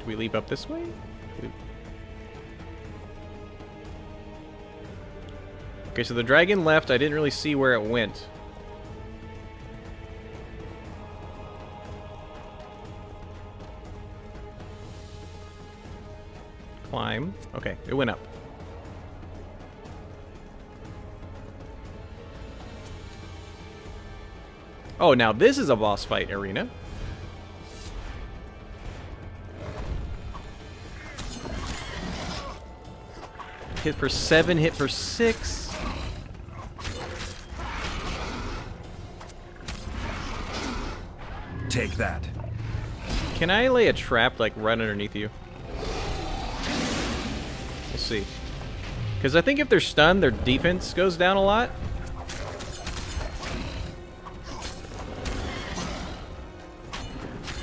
Do we leap up this way? Okay, so the dragon left. I didn't really see where it went. Climb. Okay, it went up. Oh, now this is a boss fight arena. Hit for 7, hit for 6. Take that. Can I lay a trap, like, right underneath you? We'll see. Because I think if they're stunned, their defense goes down a lot.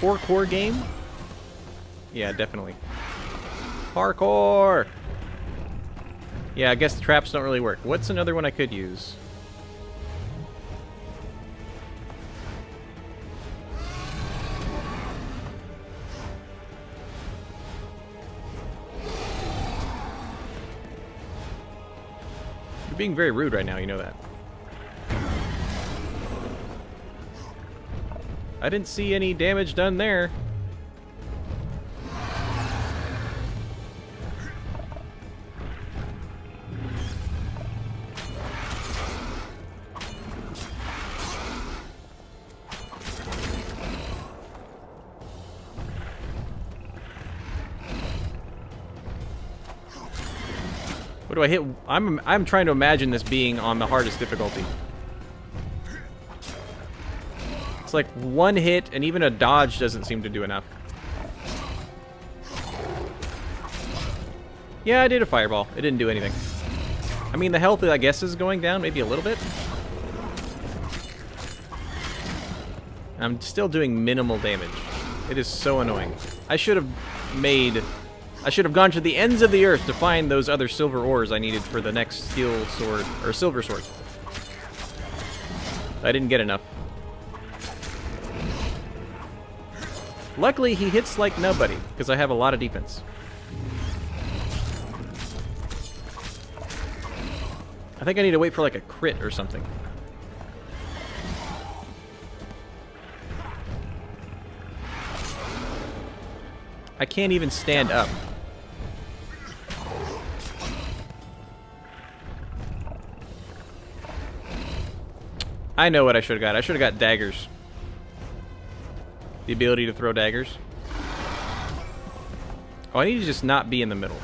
Parkour game? Yeah, definitely. Parkour! Yeah, I guess the traps don't really work. What's another one I could use? You're being very rude right now, you know that. I didn't see any damage done there. What do I hit? I'm trying to imagine this being on the hardest difficulty. It's like one hit, and even a dodge doesn't seem to do enough. Yeah, I did a fireball. It didn't do anything. I mean, the health, I guess, is going down maybe a little bit. I'm still doing minimal damage. It is so annoying. I should have gone to the ends of the earth to find those other silver ores I needed for the next steel sword, or silver sword. I didn't get enough. Luckily, he hits like nobody, because I have a lot of defense. I think I need to wait for like a crit or something. I can't even stand up. I know what I should have got. I should have got daggers. The ability to throw daggers. Oh, I need to just not be in the middle.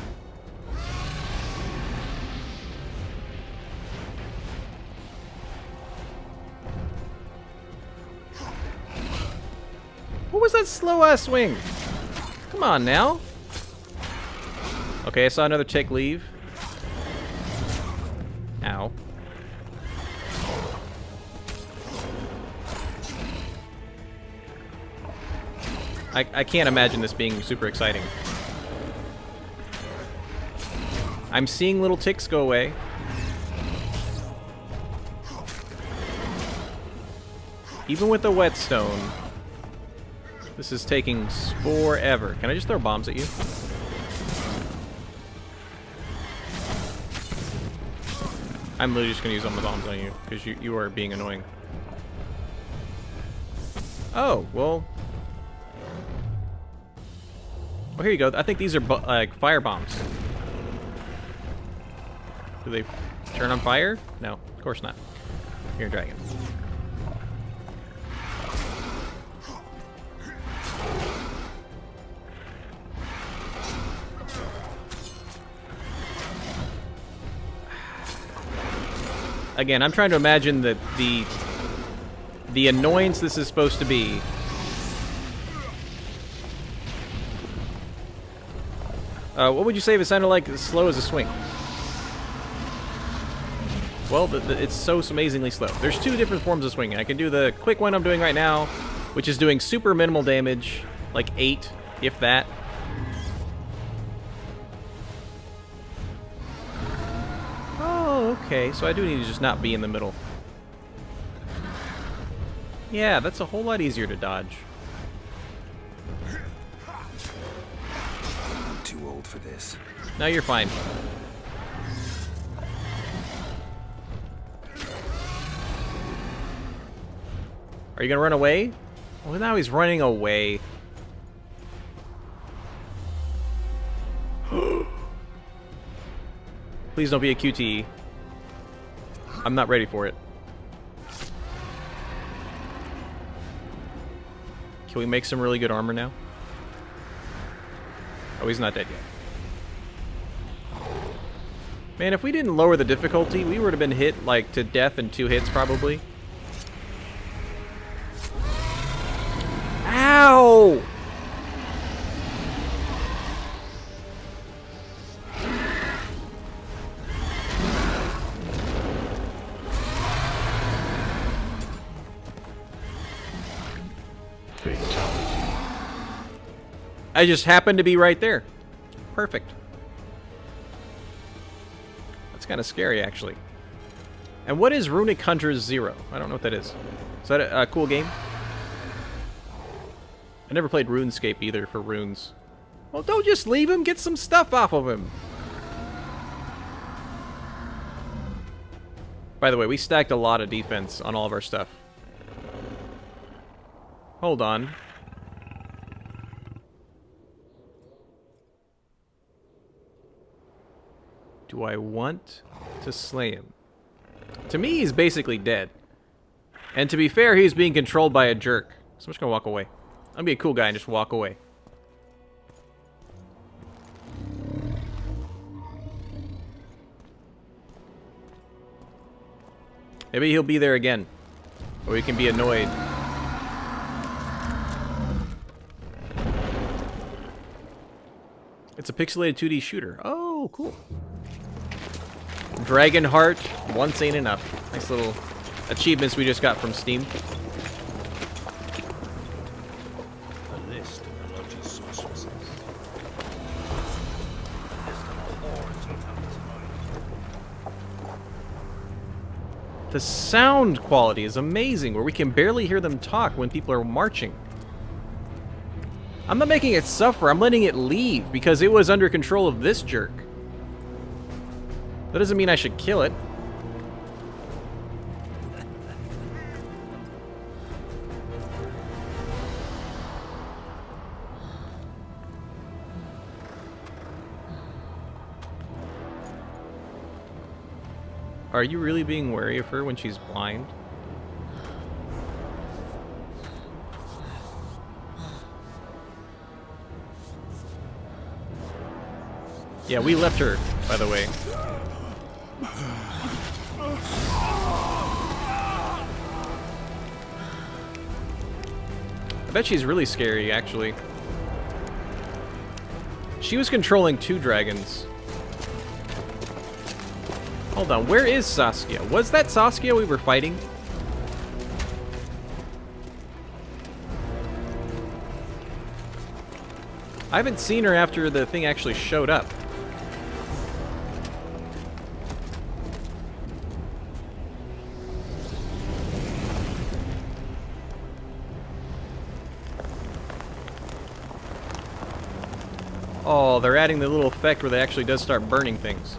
What was that slow-ass swing? Come on now. Okay, I saw another chick leave. Ow. I can't imagine this being super exciting. I'm seeing little ticks go away. Even with the whetstone, this is taking forever. Can I just throw bombs at you? I'm literally just going to use all the bombs on you, because you are being annoying. Oh, well... Oh, here you go. I think these are like fire bombs. Do they turn on fire? No, of course not. Here, dragon. Again, I'm trying to imagine the annoyance this is supposed to be. What would you say if it sounded like as slow as a swing? Well, it's so amazingly slow. There's two different forms of swinging. I can do the quick one I'm doing right now, which is doing super minimal damage, like 8, if that. Oh, okay, so I do need to just not be in the middle. Yeah, that's a whole lot easier to dodge. for this. No, you're fine. Are you gonna run away? Well, now he's running away. Please don't be a QTE. I'm not ready for it. Can we make some really good armor now? Oh, he's not dead yet. Man, if we didn't lower the difficulty, we would have been hit, like, to death in 2 hits, probably. Ow! I just happened to be right there. Perfect. That's kind of scary, actually. And what is Runic Hunters 0? I don't know what that is. Is that a cool game? I never played RuneScape either for runes. Well, don't just leave him. Get some stuff off of him. By the way, we stacked a lot of defense on all of our stuff. Hold on. Do I want to slay him? To me, he's basically dead. And to be fair, he's being controlled by a jerk. So I'm just gonna walk away. I'm gonna be a cool guy and just walk away. Maybe he'll be there again. Or we can be annoyed. It's a pixelated 2D shooter. Oh, cool. Dragon Heart, once ain't enough. Nice little achievements we just got from Steam. A list of the lodge's sorceresses. The sound quality is amazing, where we can barely hear them talk when people are marching. I'm not making it suffer, I'm letting it leave, because it was under control of this jerk. That doesn't mean I should kill it. Are you really being wary of her when she's blind? Yeah, we left her, by the way. I bet she's really scary, actually. She was controlling 2 dragons. Hold on, where is Saskia? Was that Saskia we were fighting? I haven't seen her after the thing actually showed up. Oh, they're adding the little effect where they actually does start burning things.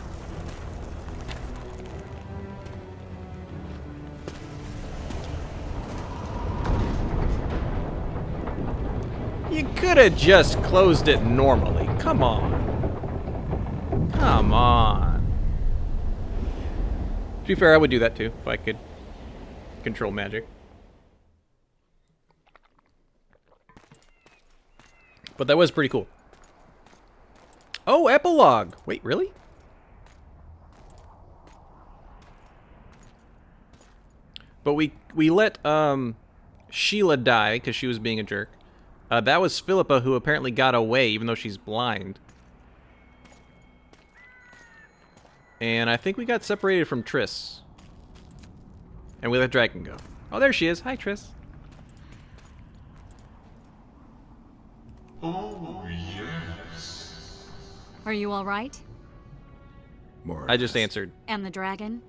You could have just closed it normally. Come on. Come on. To be fair, I would do that too, if I could control magic. But that was pretty cool. Oh, epilogue! Wait, really? But we let Sheila die because she was being a jerk. That was Philippa, who apparently got away even though she's blind. And I think we got separated from Triss. And we let Dragon go. Oh, there she is. Hi, Triss. Oh, yes. Are you all right? More or I just less. answered. And the dragon?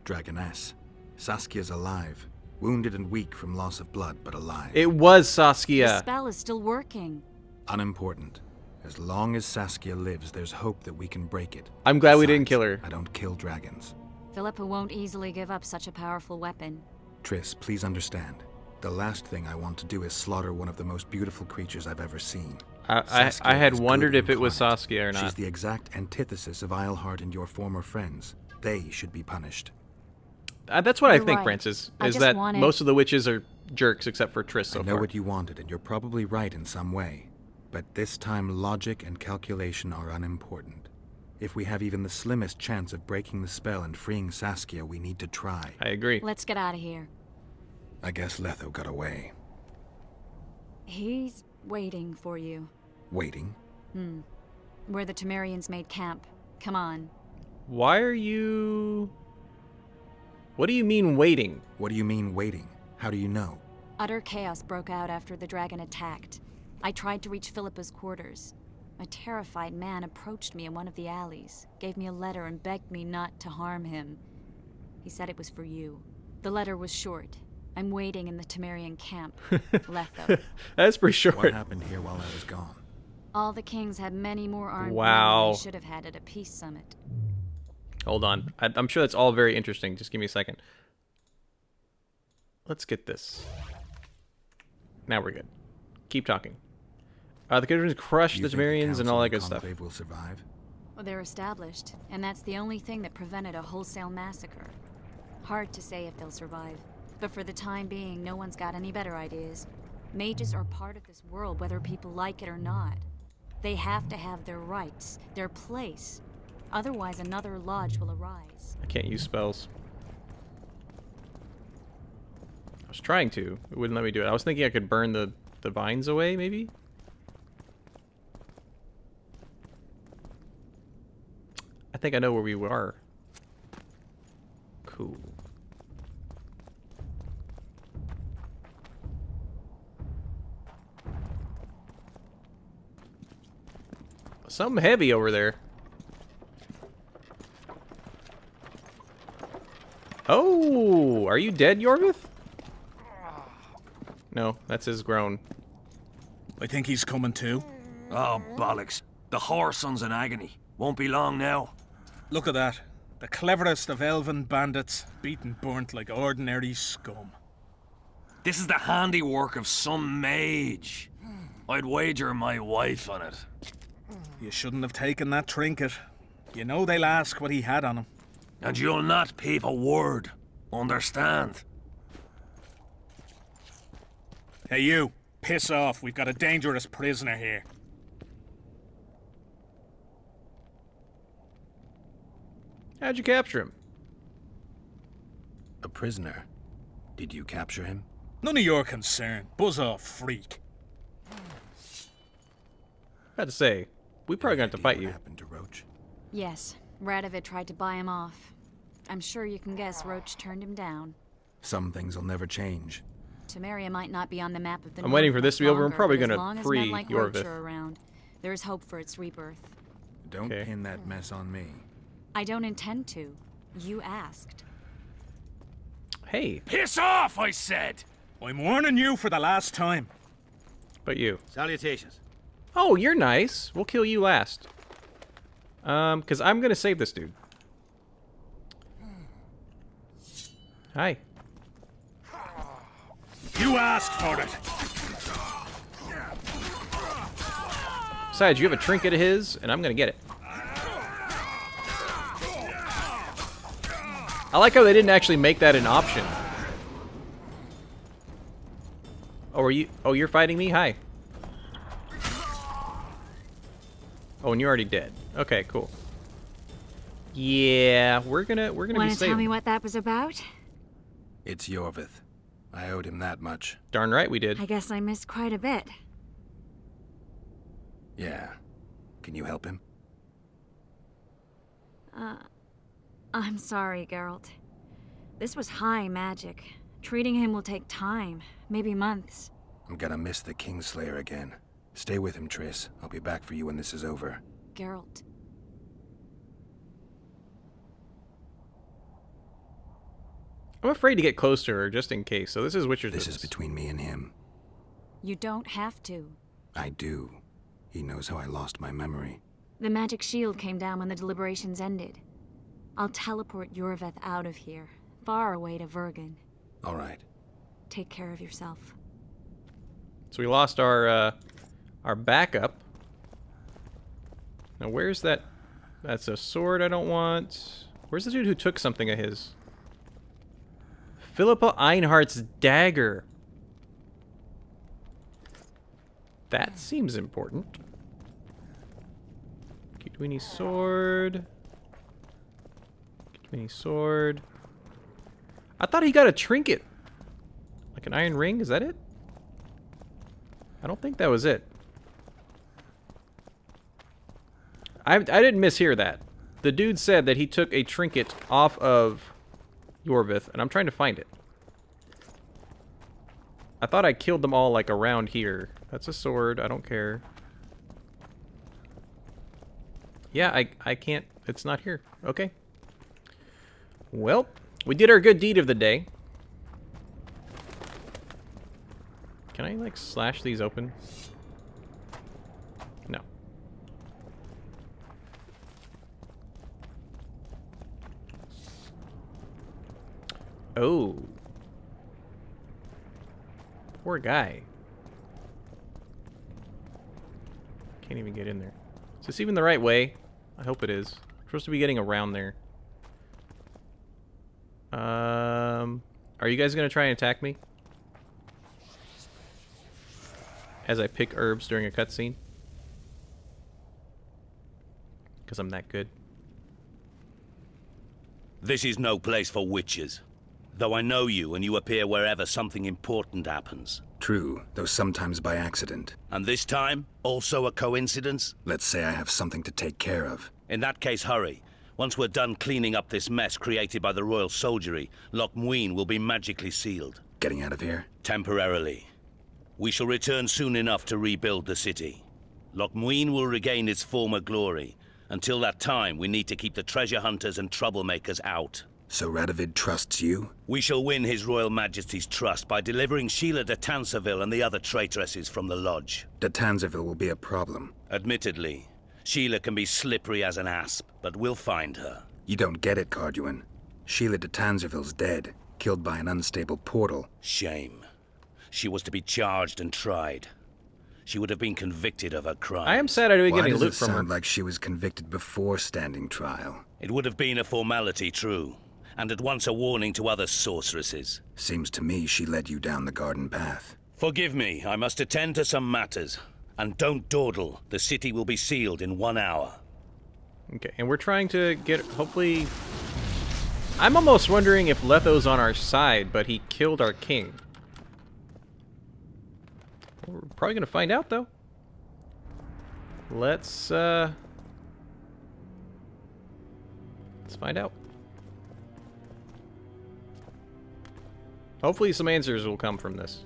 Dragoness. Saskia's alive. Wounded and weak from loss of blood, but alive. It was The Saskia. spell is still working. Unimportant. As long as Saskia lives, there's hope that we can break it. I'm glad we didn't Besides, kill her. I don't kill dragons. Philippa won't easily give up such a powerful weapon. Triss, please understand. The last thing I want to do is slaughter one of the most beautiful creatures I've ever seen. I Saskia had is wondered good if it was incarnate. Saskia or not. She's the exact antithesis of Eilhart and your former friends. They should be punished. That's what I You're think, right. Francis, I is just that wanted- most of the witches are jerks except for Triss so I know far. what you wanted, and you're probably right in some way. But this time, logic and calculation are unimportant. If we have even the slimmest chance of breaking the spell and freeing Saskia, we need to try. I agree. Let's get out of here. I guess Letho got away. He's waiting for you. Waiting? Where the Temerians made camp. Come on. Why are you... What do you mean waiting? What do you mean, waiting? How do you know? Utter chaos broke out after the dragon attacked. I tried to reach Philippa's quarters. A terrified man approached me in one of the alleys, gave me a letter and begged me not to harm him. He said it was for you. The letter was short. I'm waiting in the Temerian camp. Letho. That's pretty short. What happened here while I was gone? All the kings had many more armed men Wow. than they should have had at a peace summit. Hold on. I'm sure that's all very interesting. Just give me a second. Let's get this. Now we're good. Keep talking. The Kidrons crushed You the think Temerians and all that good council stuff. conclave will survive? Well, they're established, and that's the only thing that prevented a wholesale massacre. Hard to say if they'll survive, but for the time being, no one's got any better ideas. Mages are part of this world, whether people like it or not. They have to have their rights, their place. Otherwise, another lodge will arise. I can't use spells. I was trying to. It wouldn't let me do it. I was thinking I could burn the vines away, maybe? I think I know where we are. Cool. Something heavy over there. Oh, are you dead, Yorvith? No, that's his groan. I think he's coming too. Oh, bollocks. The whoreson's in agony. Won't be long now. Look at that. The cleverest of elven bandits, beaten burnt like ordinary scum. This is the handiwork of some mage. I'd wager my wife on it. You shouldn't have taken that trinket. You know they'll ask what he had on him. And you'll not peep a word. Understand? Hey you, piss off. We've got a dangerous prisoner here. How'd you capture him? A prisoner. Did you capture him? None of your concern. Buzz off, freak. I had to say, we probably gonna have to fight What you. happened to Roach? Yes, Radovid tried to buy him off. I'm sure you can guess Roach turned him down. Some things will never change. Temeria might not be on the map of the I'm waiting North for this to be over. I'm longer, probably but as gonna long as free men like Roach Yorvith. are around, there's hope for its rebirth. Don't Okay. pin that mess on me. I don't intend to. You asked. Hey, Piss off, I said! I'm warning you for the last time. but you. Salutations. Oh, you're nice. We'll kill you last. Because I'm gonna save this dude. Hi. You asked for it. Besides, you have a trinket of his, and I'm gonna get it. I like how they didn't actually make that an option. Oh, are you? Oh, you're fighting me? Hi. Oh, and you're already dead. Okay, cool. Yeah, we're gonna be Want to tell me saving. what that was about? It's Yorvith. I owed him that much. Darn right we did. I guess I missed quite a bit. Yeah. Can you help him? I'm sorry, Geralt. This was high magic. Treating him will take time, maybe months. I'm gonna miss the Kingslayer again. Stay with him, Triss. I'll be back for you when this is over. Geralt. I'm afraid to get close to her just in case. So this is Witcher's This is business. between me and him. You don't have to. I do. He knows how I lost my memory. The magic shield came down when the deliberations ended. I'll teleport Yorveth out of here, far away to Vergen. All right. Take care of yourself. So we lost our backup. Now where's that? That's a sword I don't want. Where's the dude who took something of his? Philippa Einhardt's dagger. That seems important. Kitwini sword. Kitwini sword. I thought he got a trinket. Like an iron ring, is that it? I don't think that was it. I didn't mishear that. The dude said that he took a trinket off of Yorveth, and I'm trying to find it. I thought I killed them all, like, around here. That's a sword. I don't care. Yeah, I can't. It's not here. Okay. Well, we did our good deed of the day. Can I, like, slash these open? No. Oh. Poor guy. Can't even get in there. Is this even the right way? I hope it is. I'm supposed to be getting around there. Are you guys gonna try and attack me? As I pick herbs during a cutscene? Because I'm that good. This is no place for witches. Though I know you and you appear wherever something important happens. True, though sometimes by accident. And this time, also a coincidence? Let's say I have something to take care of. In that case, hurry. Once we're done cleaning up this mess created by the royal soldiery, Loch Muin will be magically sealed. Getting out of here? Temporarily. We shall return soon enough to rebuild the city. Loch Muin will regain its former glory. Until that time, we need to keep the treasure hunters and troublemakers out. So Radovid trusts you? We shall win His Royal Majesty's trust by delivering Sheila de Tanserville and the other traitresses from the lodge. De Tanserville will be a problem. Admittedly, Sheila can be slippery as an asp, but we'll find her. You don't get it, Carduin. Sheila de Tanserville's dead, killed by an unstable portal. Shame. She was to be charged and tried. She would have been convicted of her crime. I am sad I didn't get Why any does loot it from her. sound like she was convicted before standing trial? It would have been a formality, true, and at once a warning to other sorceresses. Seems to me she led you down the garden path. Forgive me, I must attend to some matters. And don't dawdle. The city will be sealed in 1 hour. Okay, and we're trying to get, hopefully... I'm almost wondering if Letho's on our side, but he killed our king. We're probably gonna find out, though. Let's find out. Hopefully some answers will come from this.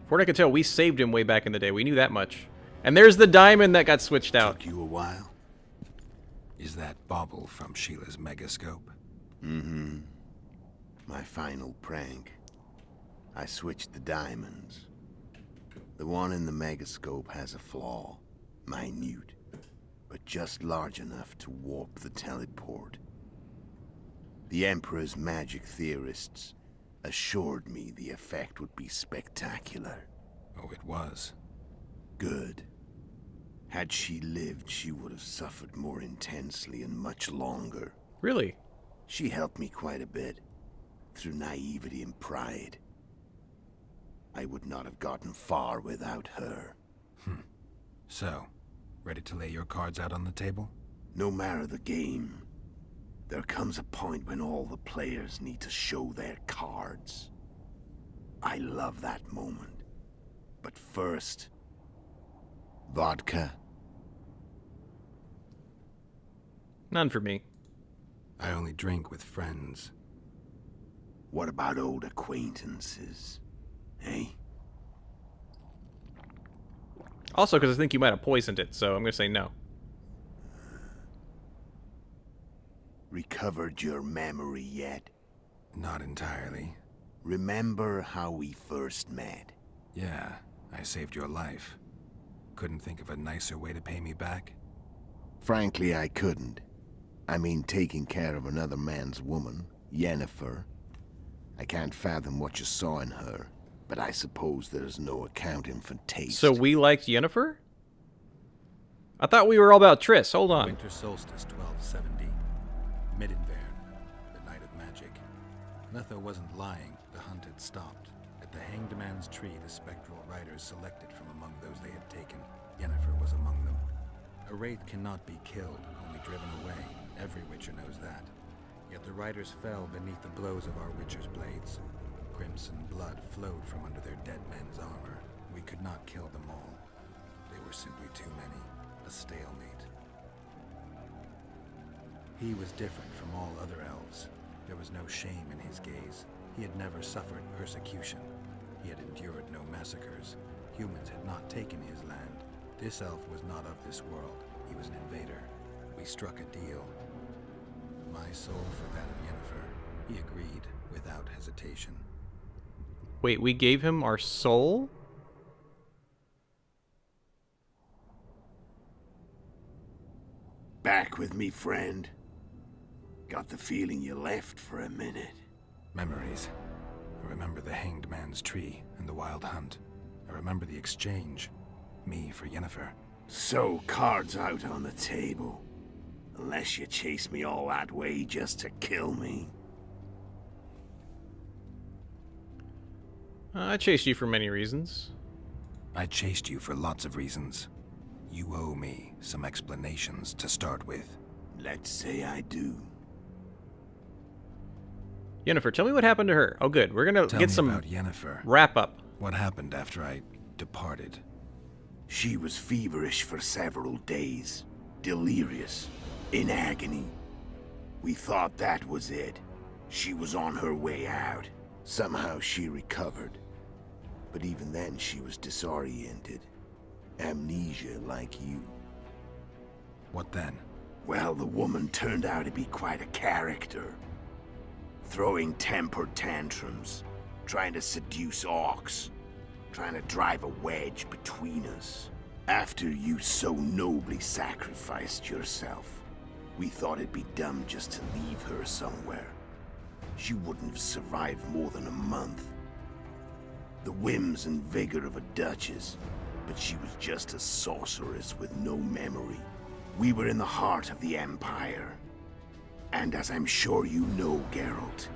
For what I could tell, we saved him way back in the day. We knew that much. And there's the diamond that got switched out. Took you a while? Is that bauble from Sheila's megascope? Mm-hmm. My final prank. I switched the diamonds. The one in the megascope has a flaw. Minute. But just large enough to warp the teleport. The Emperor's magic theorists assured me the effect would be spectacular. Oh, it was. Good. Had she lived, she would have suffered more intensely and much longer. Really? She helped me quite a bit, through naivety and pride. I would not have gotten far without her. So, ready to lay your cards out on the table? No matter the game, there comes a point when all the players need to show their cards. I love that moment. But first... vodka? None for me. I only drink with friends. What about old acquaintances? Eh? Also, because I think you might have poisoned it, so I'm going to say no. Recovered your memory yet? Not entirely. Remember how we first met? Yeah, I saved your life. Couldn't think of a nicer way to pay me back? Frankly, I couldn't. I mean, taking care of another man's woman, Yennefer. I can't fathom what you saw in her, but I suppose there's no accounting for taste. So we liked Yennefer? I thought we were all about Triss. Hold on. Winter solstice 1270. Midinvern, the night of magic. Letho wasn't lying. The hunt had stopped. At the Hanged Man's Tree, the spectral riders selected from among those they had taken. Yennefer was among them. A wraith cannot be killed, only driven away. Every witcher knows that. Yet the riders fell beneath the blows of our witcher's blades. Crimson blood flowed from under their dead men's armor. We could not kill them all. They were simply too many. A stalemate. He was different from all other elves. There was no shame in his gaze. He had never suffered persecution. He had endured no massacres. Humans had not taken his land. This elf was not of this world. He was an invader. We struck a deal. My soul for that of Yennefer. He agreed without hesitation. Wait, we gave him our soul? Back with me, friend. Got the feeling you left for a minute. Memories. I remember the Hanged Man's Tree and the Wild Hunt. I remember the exchange. Me for Yennefer. So, cards out on the table. Unless you chase me all that way just to kill me. I chased you for many reasons. I chased you for lots of reasons. You owe me some explanations to start with. Let's say I do. Yennefer, tell me what happened to her. Oh, good. We're gonna Tell get me some about Yennefer. wrap up. What happened after I departed? She was feverish for several days. Delirious. In agony. We thought that was it. She was on her way out. Somehow she recovered. But even then she was disoriented. Amnesia like you. What then? Well, the woman turned out to be quite a character. Throwing temper tantrums, trying to seduce orcs, trying to drive a wedge between us. After you so nobly sacrificed yourself, we thought it'd be dumb just to leave her somewhere. She wouldn't have survived more than a month. The whims and vigor of a duchess, but she was just a sorceress with no memory. We were in the heart of the Empire. And as I'm sure you know, Geralt,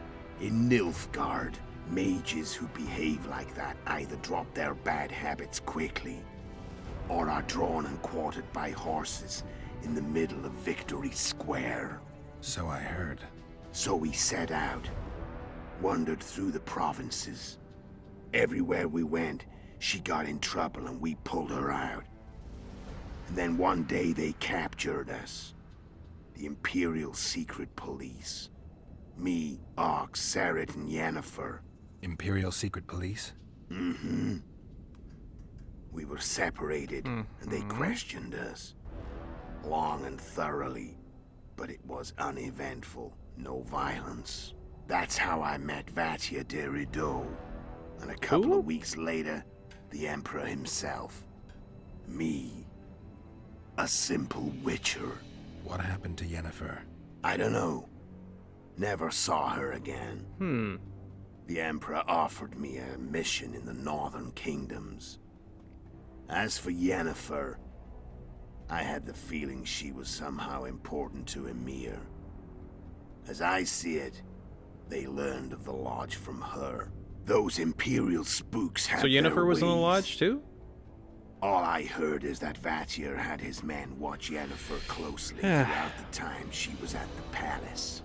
in Nilfgaard, mages who behave like that either drop their bad habits quickly, or are drawn and quartered by horses in the middle of Victory Square. So I heard. So we set out, wandered through the provinces. Everywhere we went, she got in trouble and we pulled her out. And then one day they captured us. The Imperial Secret Police. Me, Ox, Seret, and Yennefer. Imperial Secret Police? Mm-hmm. We were separated, and they questioned us. Long and thoroughly, but it was uneventful. No violence. That's how I met Vatia de Rideau. And a couple of weeks later, the Emperor himself. Me. A simple witcher. What happened to Yennefer? I don't know. Never saw her again. The Emperor offered me a mission in the Northern Kingdoms. As for Yennefer, I had the feeling she was somehow important to Emir. As I see it, they learned of the Lodge from her. Those Imperial spooks had So Yennefer their was in the ways. lodge too? All I heard is that Vatir had his men watch Yennefer closely throughout the time she was at the palace.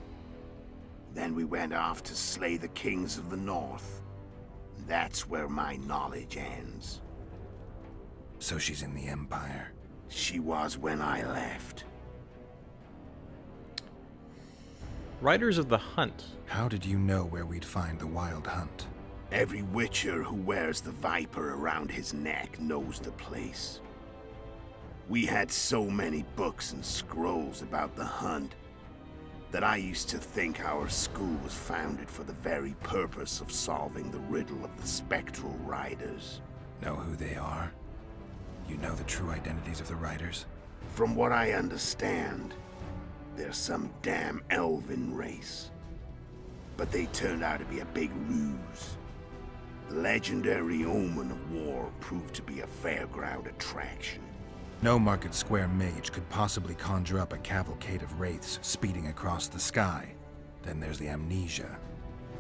Then we went off to slay the kings of the north. That's where my knowledge ends. So she's in the Empire. She was when I left. Riders of the Hunt. How did you know where we'd find the Wild Hunt? Every witcher who wears the viper around his neck knows the place. We had so many books and scrolls about the hunt that I used to think our school was founded for the very purpose of solving the riddle of the spectral riders. Know who they are? You know the true identities of the riders? From what I understand, they're some damn elven race. But they turned out to be a big ruse. The legendary omen of war proved to be a fairground attraction. No Market Square mage could possibly conjure up a cavalcade of wraiths speeding across the sky. Then there's the amnesia.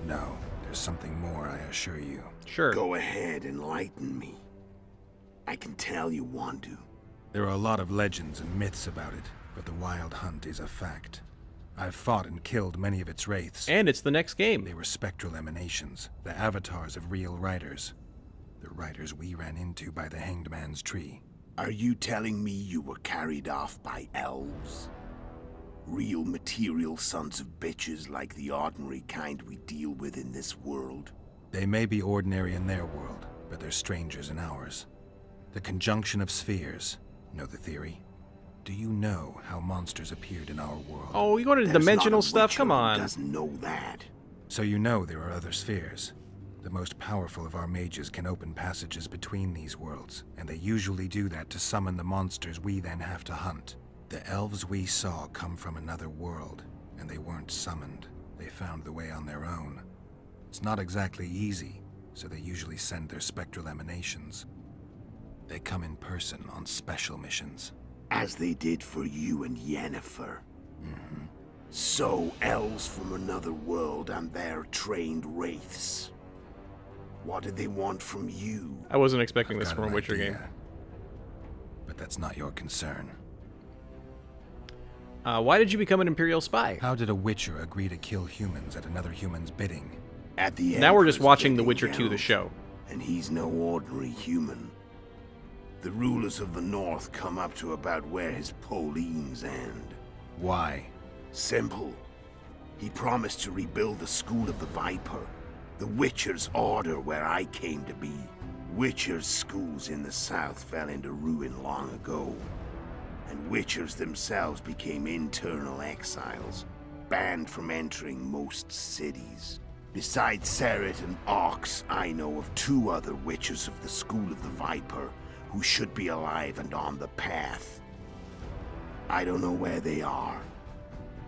No, there's something more, I assure you. Sure. Go ahead, enlighten me. I can tell you want to. There are a lot of legends and myths about it, but the Wild Hunt is a fact. I've fought and killed many of its wraiths. And it's the next game. They were spectral emanations, the avatars of real riders. The riders we ran into by the Hanged Man's tree. Are you telling me you were carried off by elves? Real material sons of bitches like the ordinary kind we deal with in this world? They may be ordinary in their world, but they're strangers in ours. The conjunction of spheres. Know the theory? Do you know how monsters appeared in our world? Oh, you go to There's dimensional not a stuff? witcher Come who on. doesn't know that. So you know there are other spheres. The most powerful of our mages can open passages between these worlds, and they usually do that to summon the monsters we then have to hunt. The elves we saw come from another world, and they weren't summoned. They found the way on their own. It's not exactly easy, so they usually send their spectral emanations. They come in person on special missions. As they did for you and Yennefer. So, elves from another world and their trained wraiths. What did they want from you? I wasn't expecting I've this got from a an Witcher idea, game. But that's not your concern. Why did you become an Imperial spy? How did a Witcher agree to kill humans at another human's bidding? At the Now we're just Emperor's watching The bidding, Witcher 2, the Geralt. show. And he's no ordinary human. The rulers of the North come up to about where his Pauline's end. Why? Simple. He promised to rebuild the School of the Viper, the Witcher's order where I came to be. Witcher's schools in the South fell into ruin long ago, and Witchers themselves became internal exiles, banned from entering most cities. Besides Seret and Ox, I know of 2 other Witchers of the School of the Viper who should be alive and on the path. I don't know where they are.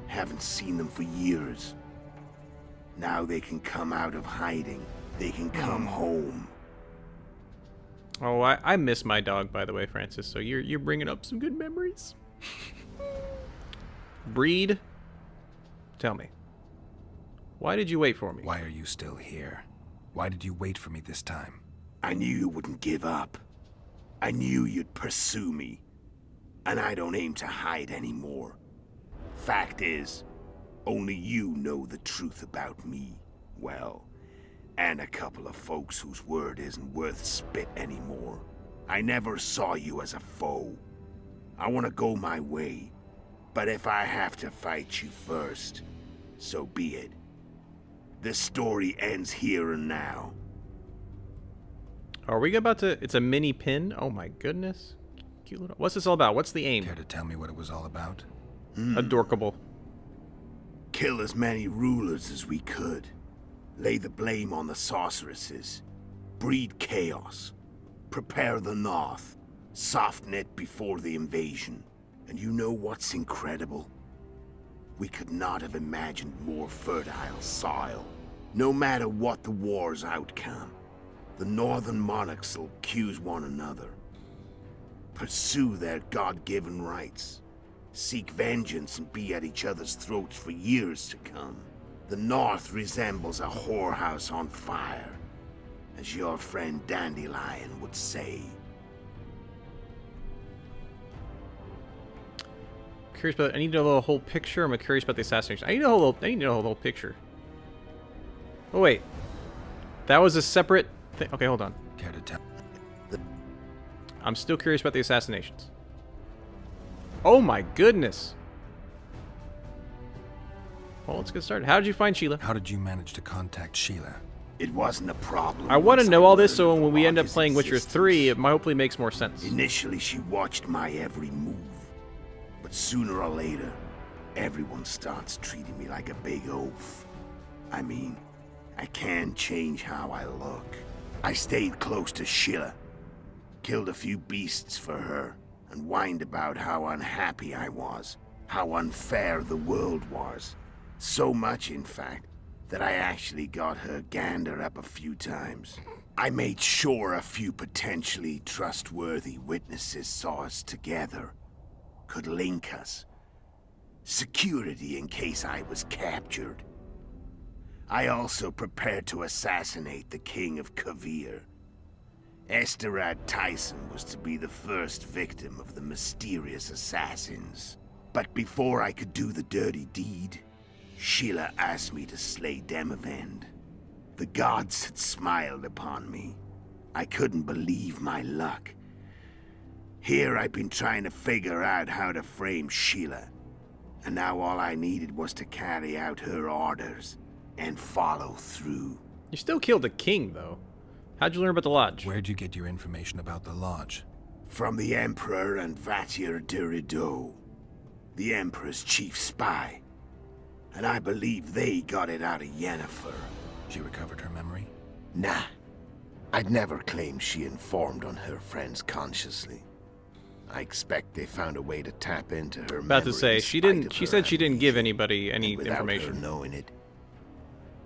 Haven't seen them for years. Now they can come out of hiding. They can come home. Oh, I miss my dog, by the way, Francis. So you're bringing up some good memories. Breed, tell me, why did you wait for me? Why are you still here? Why did you wait for me this time? I knew you wouldn't give up. I knew you'd pursue me. And I don't aim to hide anymore. Fact is, only you know the truth about me. Well, and a couple of folks whose word isn't worth spit anymore. I never saw you as a foe. I want to go my way. But if I have to fight you first, so be it. This story ends here and now. Are we about to... It's a mini pin? Oh my goodness. Cute little... What's this all about? What's the aim? Care to tell me what it was all about? Adorkable. Kill as many rulers as we could. Lay the blame on the sorceresses. Breed chaos. Prepare the North. Soften it before the invasion. And you know what's incredible? We could not have imagined more fertile soil. No matter what the war's outcome, the northern monarchs will accuse one another. Pursue their God-given rights. Seek vengeance and be at each other's throats for years to come. The North resembles a whorehouse on fire, as your friend Dandelion would say. Curious about... I need to know the whole picture. I'm curious about the assassination. I need to know the whole picture. Oh wait, that was a separate thing. Okay, hold on. Care to tell? I'm still curious about the assassinations. Oh my goodness. Well, let's get started. How did you find Sheila? How did you manage to contact Sheila? It wasn't a problem. I want to once know all this learned so when we end up Argus' playing Witcher existence. 3, it hopefully makes more sense. Initially, she watched my every move. But sooner or later, everyone starts treating me like a big oaf. I mean, I can change how I look. I stayed close to Sheila. Killed a few beasts for her, and whined about how unhappy I was, how unfair the world was. So much, in fact, that I actually got her gander up a few times. I made sure a few potentially trustworthy witnesses saw us together, could link us. Security in case I was captured. I also prepared to assassinate the King of Kavir. Esterad Tyson was to be the first victim of the mysterious assassins. But before I could do the dirty deed, Sheila asked me to slay Demavend. The gods had smiled upon me. I couldn't believe my luck. Here I've been trying to figure out how to frame Sheila, and now all I needed was to carry out her orders and follow through. You still killed the king, though. How'd you learn about the lodge? Where'd you get your information about the lodge? From the Emperor and Vatir de Rideau, the Emperor's chief spy. And I believe they got it out of Yennefer. She recovered her memory? Nah. I'd never claimed she informed on her friends consciously. I expect they found a way to tap into her About to memory say, in she spite didn't. of She her said she didn't give amnesia, anybody any and without her information. knowing it.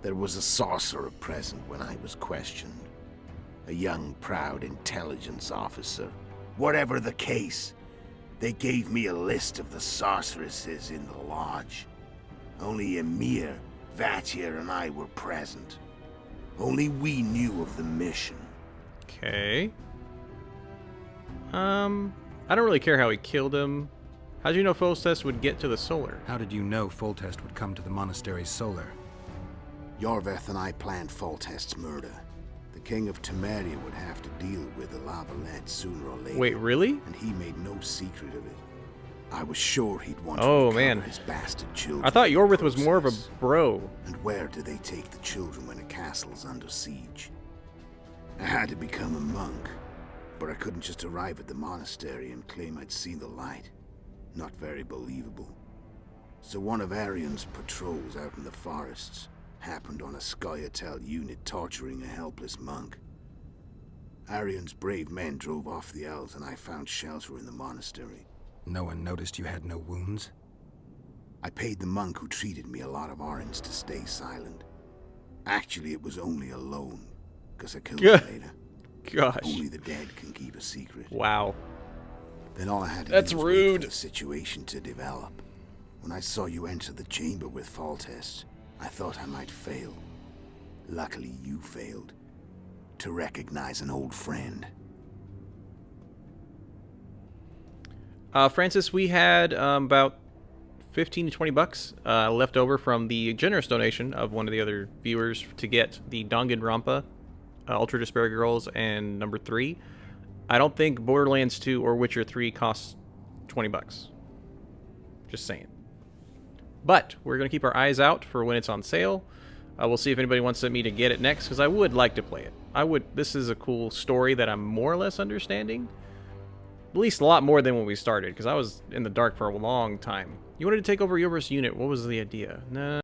There was a sorcerer present when I was questioned. A young, proud intelligence officer. Whatever the case, they gave me a list of the sorceresses in the lodge. Only Emir, Vatir, and I were present. Only we knew of the mission. Okay. I don't really care how he killed him. How'd you know Foltest would get to the Solar? How did you know Foltest would come to the monastery's solar? Yorveth and I planned Foltest's murder. The King of Temeria would have to deal with the Lavalette sooner or later. Wait, really? And he made no secret of it. I was sure he'd want Oh, to recover man. his bastard children. I thought in the Yorveth was more of a process. bro. And where do they take the children when a castle's under siege? I had to become a monk, but I couldn't just arrive at the monastery and claim I'd seen the light. Not very believable. So one of Arian's patrols out in the forests happened on a Scoia'tael unit torturing a helpless monk. Arian's brave men drove off the elves and I found shelter in the monastery. No one noticed you had no wounds? I paid the monk who treated me a lot of orange to stay silent. Actually, it was only a loan, because I killed him later. Gosh. Only the dead can keep a secret. Wow. Then all I had to That's do was wait rude. for the situation to develop. When I saw you enter the chamber with Foltest, I thought I might fail. Luckily, you failed. To recognize an old friend. Francis, we had about 15 to 20 bucks left over from the generous donation of one of the other viewers to get the Danganronpa, Ultra Despair Girls, and number 3. I don't think Borderlands 2 or Witcher 3 costs 20 bucks. Just saying. But we're going to keep our eyes out for when it's on sale. We'll see if anybody wants me to get it next, because I would like to play it. This is a cool story that I'm more or less understanding. At least a lot more than when we started, because I was in the dark for a long time. You wanted to take over Yorveth's unit. What was the idea? No.